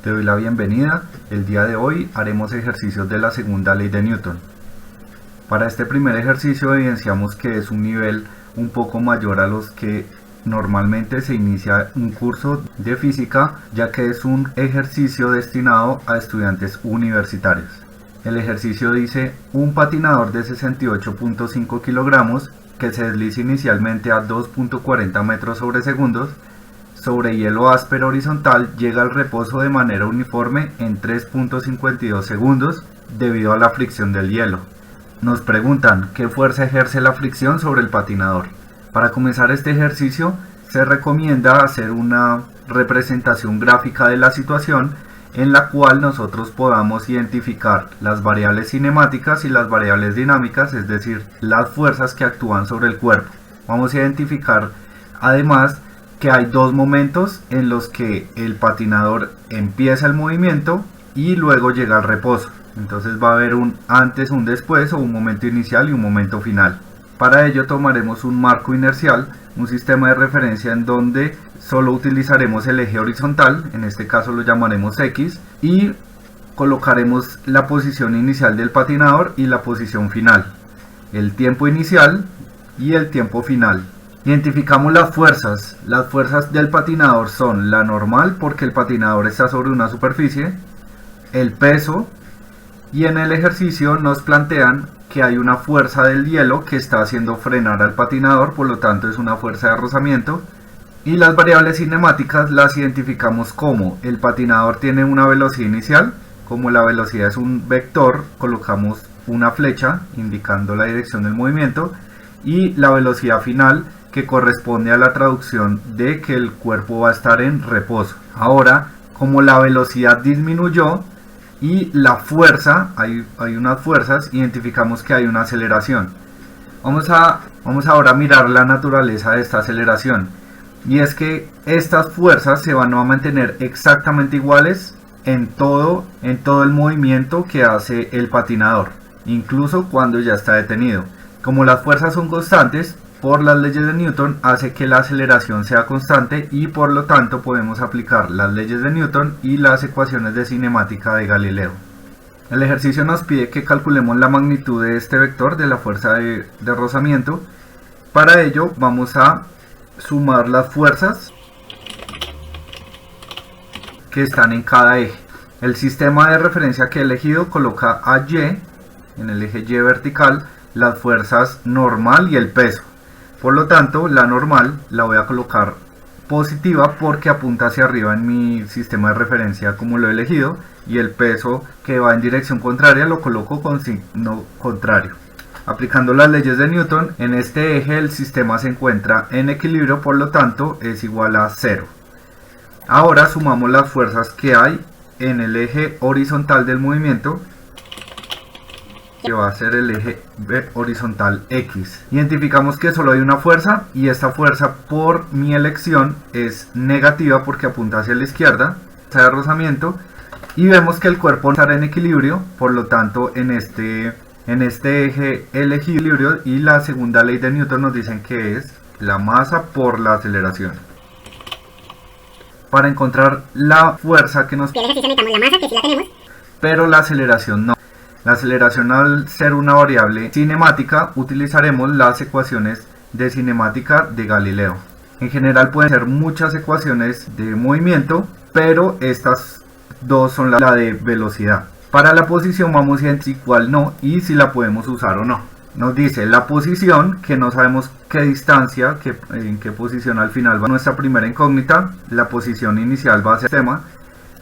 Te doy la bienvenida. El día de hoy haremos ejercicios de la segunda ley de Newton. Para este primer ejercicio evidenciamos que es un nivel un poco mayor a los que normalmente se inicia un curso de física, ya que es un ejercicio destinado a estudiantes universitarios. El ejercicio dice: un patinador de 68.5 kilogramos que se desliza inicialmente a 2.40 metros sobre segundos sobre hielo áspero horizontal llega al reposo de manera uniforme en 3.52 segundos debido a la fricción del hielo. Nos preguntan qué fuerza ejerce la fricción sobre el patinador. Para comenzar este ejercicio se recomienda hacer una representación gráfica de la situación en la cual nosotros podamos identificar las variables cinemáticas y las variables dinámicas, es decir, las fuerzas que actúan sobre el cuerpo. Vamos a identificar además que hay dos momentos en los que el patinador empieza el movimiento y luego llega al reposo. Entonces va a haber un antes, un después, o un momento inicial y un momento final. Para ello tomaremos un marco inercial, un sistema de referencia en donde solo utilizaremos el eje horizontal, en este caso lo llamaremos X, y colocaremos la posición inicial del patinador y la posición final, el tiempo inicial y el tiempo final. Identificamos las fuerzas. Las fuerzas del patinador son la normal, porque el patinador está sobre una superficie, el peso, y en el ejercicio nos plantean que hay una fuerza del hielo que está haciendo frenar al patinador, por lo tanto es una fuerza de rozamiento. Y las variables cinemáticas las identificamos como: el patinador tiene una velocidad inicial, como la velocidad es un vector, colocamos una flecha indicando la dirección del movimiento, y la velocidad final, que corresponde a la traducción de que el cuerpo va a estar en reposo. Ahora, como la velocidad disminuyó y la fuerza, hay unas fuerzas, identificamos que hay una aceleración. Vamos ahora a mirar la naturaleza de esta aceleración, y es que estas fuerzas se van a mantener exactamente iguales en todo el movimiento que hace el patinador, incluso cuando ya está detenido. Como las fuerzas son constantes, por las leyes de Newton hace que la aceleración sea constante, y por lo tanto podemos aplicar las leyes de Newton y las ecuaciones de cinemática de Galileo. El ejercicio nos pide que calculemos la magnitud de este vector de la fuerza de rozamiento. Para ello vamos a sumar las fuerzas que están en cada eje. El sistema de referencia que he elegido coloca a Y, en el eje Y vertical, las fuerzas normal y el peso. Por lo tanto, la normal la voy a colocar positiva porque apunta hacia arriba en mi sistema de referencia como lo he elegido, y el peso, que va en dirección contraria, lo coloco con signo contrario. Aplicando las leyes de Newton, en este eje el sistema se encuentra en equilibrio, por lo tanto es igual a 0. Ahora sumamos las fuerzas que hay en el eje horizontal del movimiento, que va a ser el eje horizontal X. Identificamos que solo hay una fuerza, y esta fuerza por mi elección es negativa porque apunta hacia la izquierda, de rozamiento, y vemos que el cuerpo estará en equilibrio, por lo tanto en este eje el equilibrio, y la segunda ley de Newton nos dicen que es la masa por la aceleración. Para encontrar la fuerza que nos pide el ejercicio necesitamos la masa, que sí la tenemos, pero la aceleración no. La aceleración, al ser una variable cinemática, utilizaremos las ecuaciones de cinemática de Galileo. En general pueden ser muchas ecuaciones de movimiento, pero estas dos son la de velocidad. Para la posición vamos a identificar cuál no y si la podemos usar o no. Nos dice la posición, que no sabemos qué distancia, en qué posición al final va nuestra primera incógnita. La posición inicial va a ser el sistema.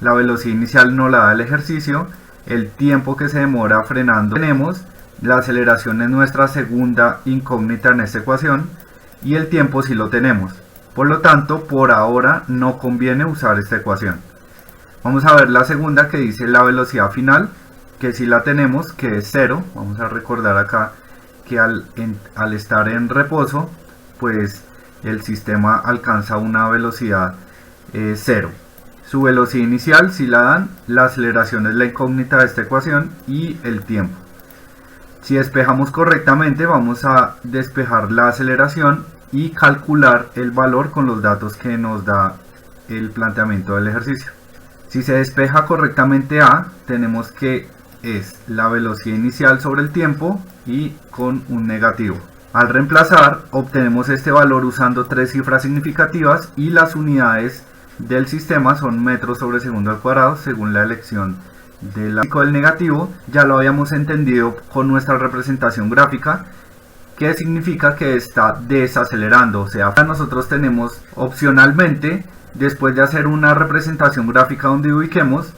La velocidad inicial no la da el ejercicio. El tiempo que se demora frenando tenemos. La aceleración es nuestra segunda incógnita en esta ecuación, y el tiempo sí lo tenemos. Por lo tanto, por ahora no conviene usar esta ecuación. Vamos a ver la segunda, que dice la velocidad final, que sí la tenemos, que es 0. Vamos a recordar acá que al estar en reposo, pues el sistema alcanza una velocidad 0. Su velocidad inicial sí la dan, la aceleración es la incógnita de esta ecuación, y el tiempo. Si despejamos correctamente, vamos a despejar la aceleración y calcular el valor con los datos que nos da el planteamiento del ejercicio. Si se despeja correctamente A, tenemos que es la velocidad inicial sobre el tiempo y con un negativo. Al reemplazar, obtenemos este valor usando tres cifras significativas y las unidades del sistema son metros sobre segundo al cuadrado según la elección del negativo. Ya lo habíamos entendido con nuestra representación gráfica, que significa que está desacelerando. O sea, nosotros tenemos opcionalmente, después de hacer una representación gráfica donde ubiquemos,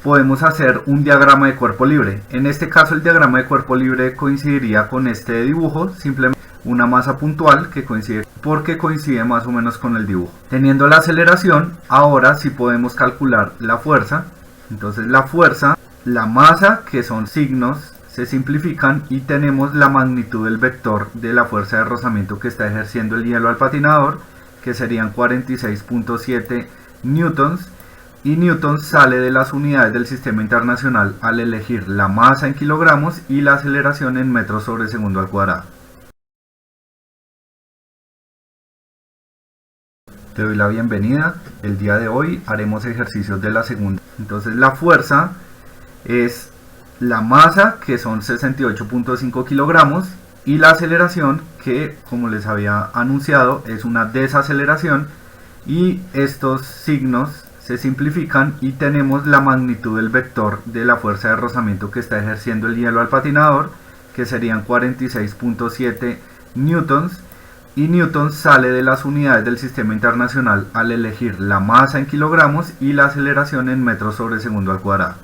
podemos hacer un diagrama de cuerpo libre. En este caso el diagrama de cuerpo libre coincidiría con este dibujo, simplemente una masa puntual que coincide porque coincide más o menos con el dibujo. Teniendo la aceleración, ahora sí podemos calcular la fuerza. Entonces la fuerza, la masa, que son signos, se simplifican y tenemos la magnitud del vector de la fuerza de rozamiento que está ejerciendo el hielo al patinador, que serían 46.7 newtons, y newtons sale de las unidades del sistema internacional al elegir la masa en kilogramos y la aceleración en metros sobre segundo al cuadrado. Te doy la bienvenida. El día de hoy haremos ejercicios de la segunda. Entonces la fuerza es la masa, que son 68.5 kilogramos, y la aceleración, que como les había anunciado es una desaceleración, y estos signos se simplifican y tenemos la magnitud del vector de la fuerza de rozamiento que está ejerciendo el hielo al patinador, que serían 46.7 newtons, y newtons sale de las unidades del sistema internacional al elegir la masa en kilogramos y la aceleración en metros sobre segundo al cuadrado.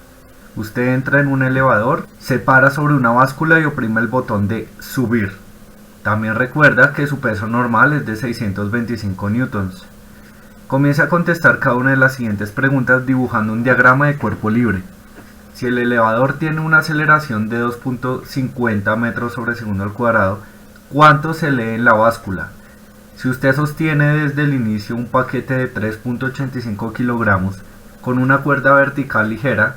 Usted entra en un elevador, se para sobre una báscula y oprime el botón de subir. También recuerda que su peso normal es de 625 newtons. Comience a contestar cada una de las siguientes preguntas dibujando un diagrama de cuerpo libre. Si el elevador tiene una aceleración de 2.50 metros sobre segundo al cuadrado, ¿cuánto se lee en la báscula? Si usted sostiene desde el inicio un paquete de 3.85 kilogramos con una cuerda vertical ligera,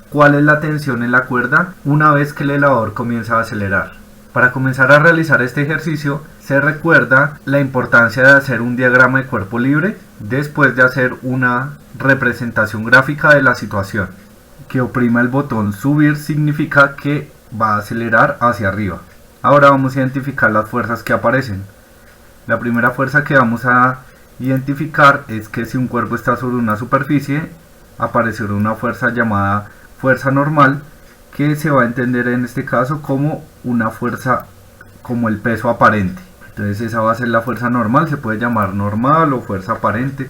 ¿cuál es la tensión en la cuerda una vez que el elevador comienza a acelerar? Para comenzar a realizar este ejercicio, se recuerda la importancia de hacer un diagrama de cuerpo libre después de hacer una representación gráfica de la situación. Que oprima el botón subir significa que va a acelerar hacia arriba. Ahora vamos a identificar las fuerzas que aparecen. La primera fuerza que vamos a identificar es que si un cuerpo está sobre una superficie, aparecerá una fuerza llamada fuerza normal, que se va a entender en este caso como una fuerza como el peso aparente. Entonces esa va a ser la fuerza normal, se puede llamar normal o fuerza aparente.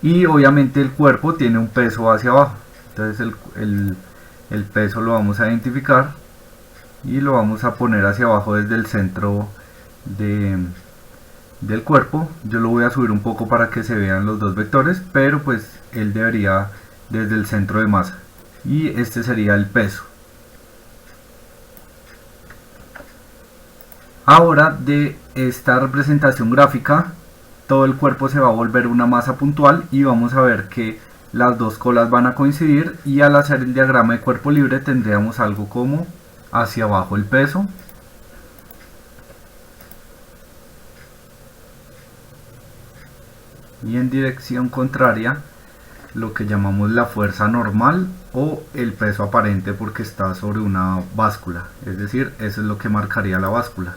Y obviamente el cuerpo tiene un peso hacia abajo, entonces el peso lo vamos a identificar y lo vamos a poner hacia abajo desde el centro del cuerpo. Yo lo voy a subir un poco para que se vean los dos vectores, pero pues él debería desde el centro de masa, y este sería el peso. Ahora de esta representación gráfica, todo el cuerpo se va a volver una masa puntual y vamos a ver que las dos colas van a coincidir, y al hacer el diagrama de cuerpo libre tendríamos algo como hacia abajo el peso, y en dirección contraria lo que llamamos la fuerza normal o el peso aparente, porque está sobre una báscula, es decir, eso es lo que marcaría la báscula.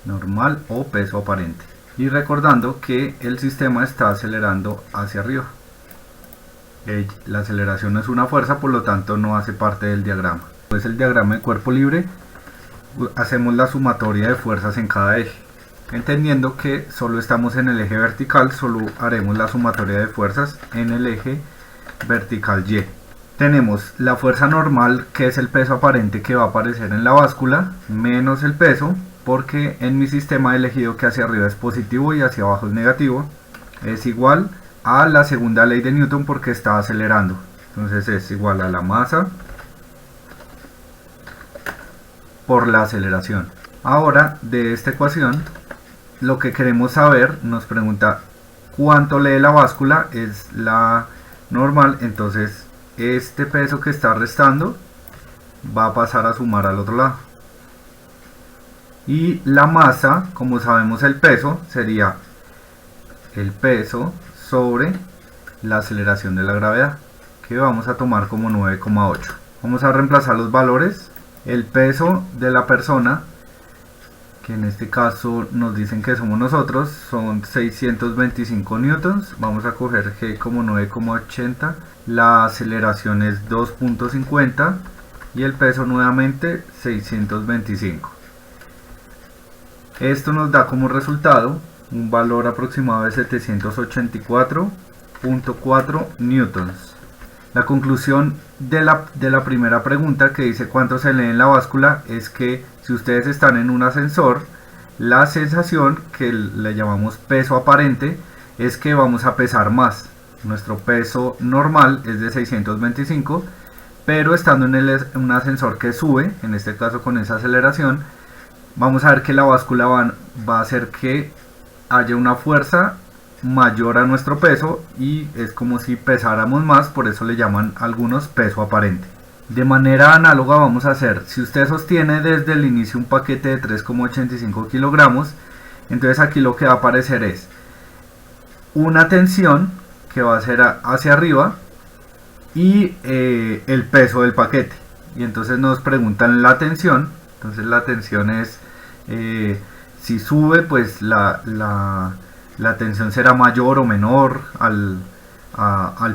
Normal o peso aparente. Y recordando que el sistema está acelerando hacia arriba. La aceleración es una fuerza, por lo tanto no hace parte del diagrama. Pues el diagrama de cuerpo libre, hacemos la sumatoria de fuerzas en cada eje. Entendiendo que solo estamos en el eje vertical, solo haremos la sumatoria de fuerzas en el eje vertical Y. Tenemos la fuerza normal, que es el peso aparente que va a aparecer en la báscula, menos el peso, porque en mi sistema he elegido que hacia arriba es positivo y hacia abajo es negativo, es igual a la segunda ley de Newton porque está acelerando. Entonces es igual a la masa por la aceleración. Ahora de esta ecuación, lo que queremos saber, nos pregunta cuánto lee la báscula, es la normal, entonces este peso que está restando va a pasar a sumar al otro lado. Y la masa, como sabemos el peso, sería el peso sobre la aceleración de la gravedad, que vamos a tomar como 9,8. Vamos a reemplazar los valores. El peso de la persona, que en este caso nos dicen que somos nosotros, son 625 newtons. Vamos a coger G como 9,80. La aceleración es 2,50 y el peso nuevamente 625. Esto nos da como resultado un valor aproximado de 784,4 newtons. La conclusión de la primera pregunta, que dice cuánto se lee en la báscula, es que si ustedes están en un ascensor, la sensación, que le llamamos peso aparente, es que vamos a pesar más. Nuestro peso normal es de 625, pero estando en un ascensor que sube, en este caso con esa aceleración, vamos a ver que la báscula va a hacer que haya una fuerza mayor a nuestro peso y es como si pesáramos más, por eso le llaman algunos peso aparente. De manera análoga vamos a hacer, si usted sostiene desde el inicio un paquete de 3,85 kilogramos, entonces aquí lo que va a aparecer es una tensión que va a ser hacia arriba y el peso del paquete, y entonces nos preguntan la tensión. Entonces la tensión es, si sube, pues la tensión será mayor o menor al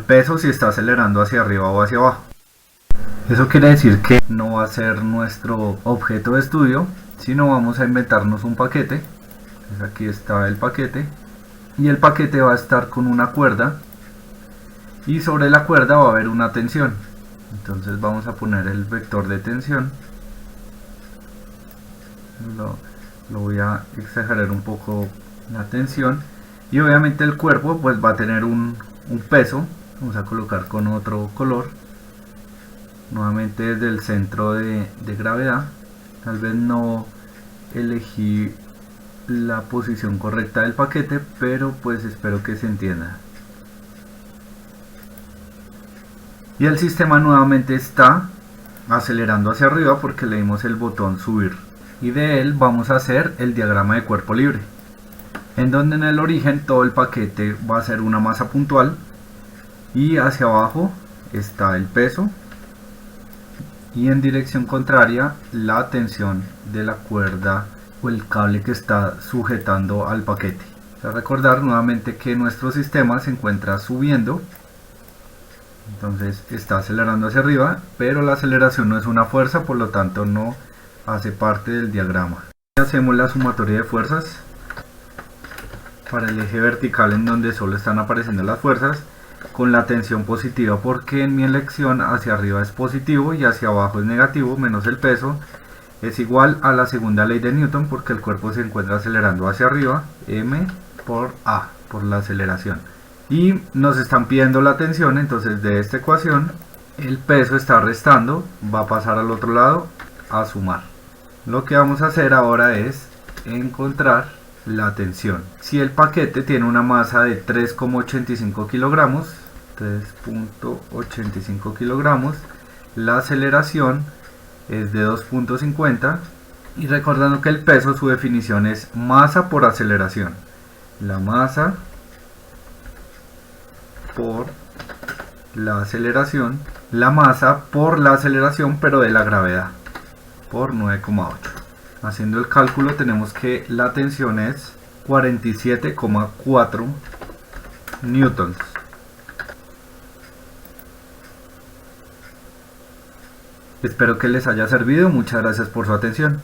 peso si está acelerando hacia arriba o hacia abajo. Eso quiere decir que no va a ser nuestro objeto de estudio, sino vamos a inventarnos un paquete. Entonces aquí está el paquete, y el paquete va a estar con una cuerda, y sobre la cuerda va a haber una tensión. Entonces vamos a poner el vector de tensión. Lo voy a exagerar un poco la tensión, y obviamente el cuerpo pues va a tener un peso. Vamos a colocar con otro color, nuevamente desde el centro de gravedad. Tal vez no elegí la posición correcta del paquete, pero pues espero que se entienda. Y el sistema nuevamente está acelerando hacia arriba porque le dimos el botón subir, y de él vamos a hacer el diagrama de cuerpo libre, en donde en el origen todo el paquete va a ser una masa puntual, y hacia abajo está el peso, y en dirección contraria la tensión de la cuerda o el cable que está sujetando al paquete. A recordar nuevamente que nuestro sistema se encuentra subiendo, entonces está acelerando hacia arriba, pero la aceleración no es una fuerza, por lo tanto no hace parte del diagrama. Hacemos la sumatoria de fuerzas para el eje vertical, en donde solo están apareciendo las fuerzas, con la tensión positiva, porque en mi elección hacia arriba es positivo y hacia abajo es negativo, menos el peso, es igual a la segunda ley de Newton, porque el cuerpo se encuentra acelerando hacia arriba, m por a, por la aceleración. Y nos están pidiendo la tensión, entonces de esta ecuación el peso está restando, va a pasar al otro lado a sumar. Lo que vamos a hacer ahora es encontrar la tensión. Si el paquete tiene una masa de 3,85 kilogramos, 3,85 kilogramos, la aceleración es de 2,50, y recordando que el peso, su definición es masa por aceleración. La masa por la aceleración, la masa por la aceleración, pero de la gravedad, por 9,8. Haciendo el cálculo tenemos que la tensión es 47,4 newtons. Espero que les haya servido. Muchas gracias por su atención.